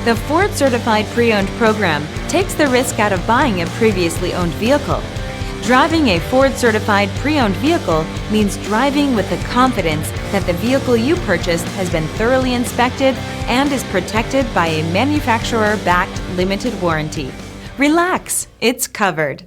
The Ford Certified Pre-Owned program takes the risk out of buying a previously owned vehicle. Driving a Ford Certified Pre-Owned vehicle means driving with the confidence that the vehicle you purchased has been thoroughly inspected and is protected by a manufacturer-backed limited warranty. Relax, it's covered.